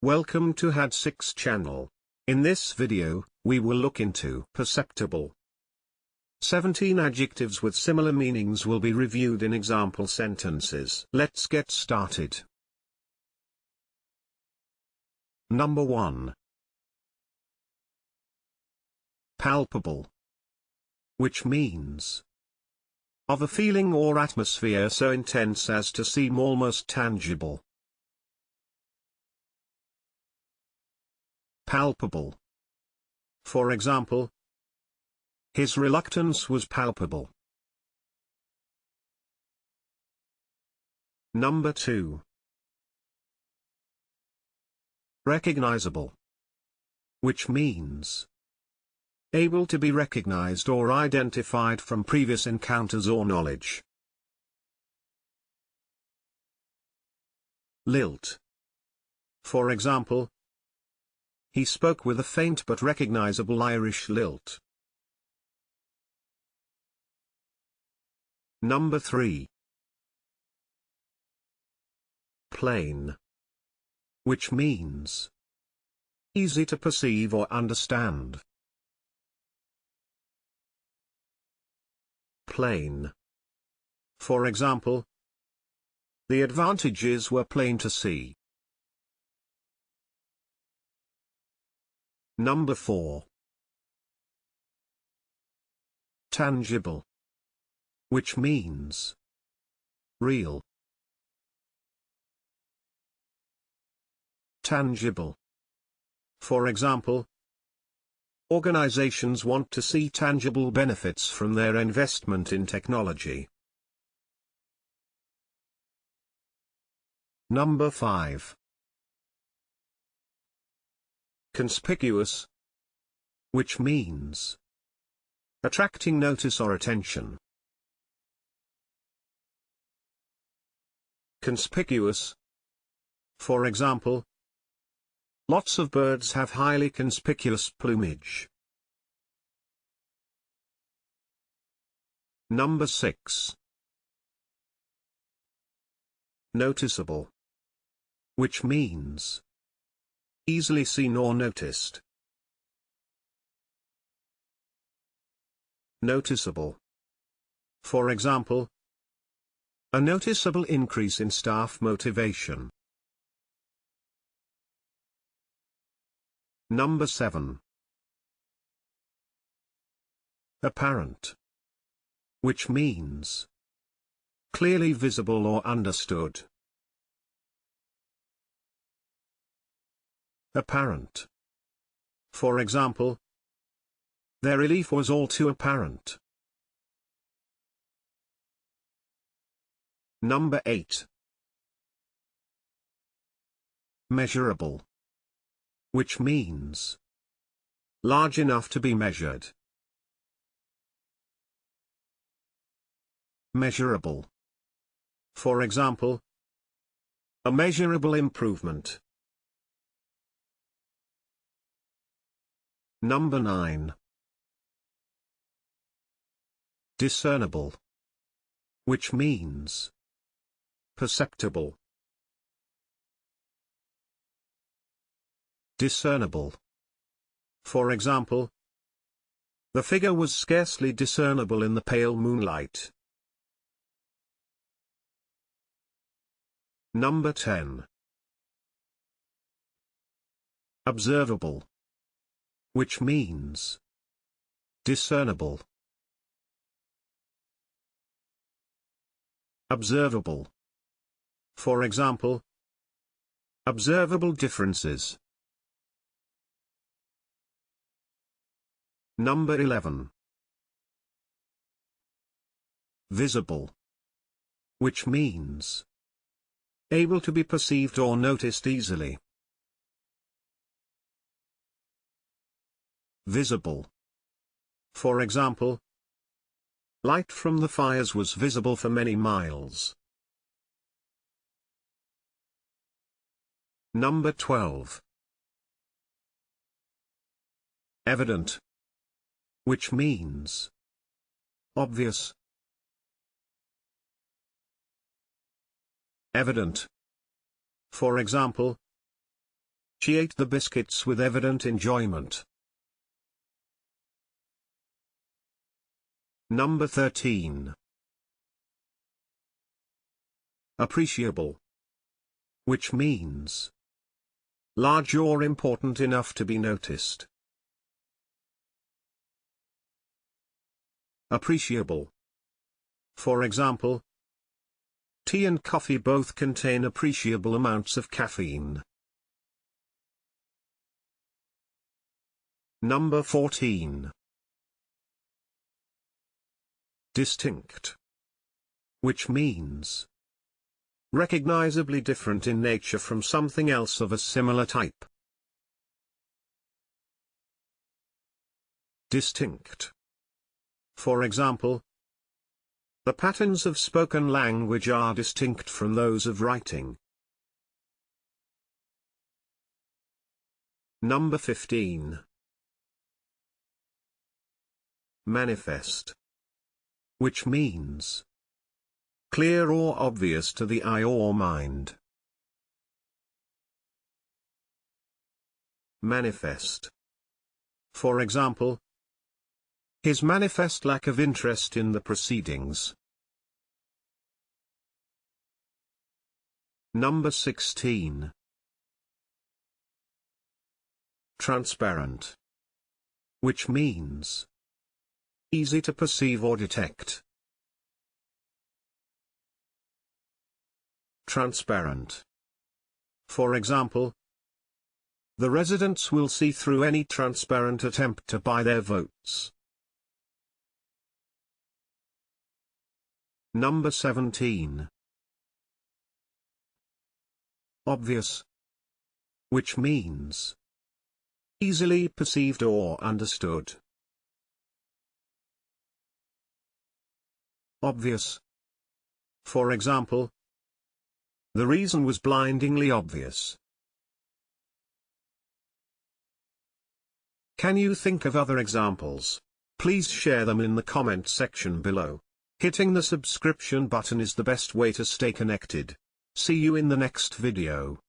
Welcome to HAD6 channel. In this video, we will look into perceptible. 17 adjectives with similar meanings will be reviewed in example sentences. Let's get started. Number 1. Palpable. Which means of a feeling or atmosphere so intense as to seem almost tangible. Palpable. For example, his reluctance was palpable. Number 2. Recognizable. Which means able to be recognized or identified from previous encounters or knowledge. Lilt. For example, he spoke with a faint but recognizable Irish lilt. Number 3. Plain. Which means easy to perceive or understand. Plain. For example, the advantages were plain to see. Number 4. Tangible. Which means real. Tangible. For example, organizations want to see tangible benefits from their investment in technology. Number 5. Conspicuous. Which means attracting notice or attention. Conspicuous. For example, lots of birds have highly conspicuous plumage. Number 6. Noticeable. Which means easily seen or noticed. Noticeable. For example, a noticeable increase in staff motivation. Number 7. Apparent. Which means clearly visible or understood. Apparent. For example, their relief was all too apparent. Number 8. Measurable. Which means large enough to be measured. Measurable. For example, a measurable improvement. Number 9. Discernible. Which means perceptible. Discernible. For example, the figure was scarcely discernible in the pale moonlight. Number 10. Observable. Which means discernible. Observable. For example, observable differences. Number 11. Visible. Which means able to be perceived or noticed easily. Visible. For example, light from the fires was visible for many miles. Number 12. Evident. Which means obvious. Evident. For example, She ate the biscuits with evident enjoyment. Number 13. Appreciable. Which means large or important enough to be noticed. Appreciable. For example, tea and coffee both contain appreciable amounts of caffeine. Number 14. Distinct. Which means recognizably different in nature from something else of a similar type. Distinct. For example, the patterns of spoken language are distinct from those of writing. Number 15. Manifest. Which means clear or obvious to the eye or mind. Manifest. For example, his manifest lack of interest in the proceedings. Number 16. Transparent. Which means easy to perceive or detect. Transparent. For example, the residents will see through any transparent attempt to buy their votes. Number 17. Obvious. Which means easily perceived or understood. Obvious. For example, the reason was blindingly obvious. Can you think of other examples? Please share them in the comment section below. Hitting the subscription button is the best way to stay connected. See you in the next video.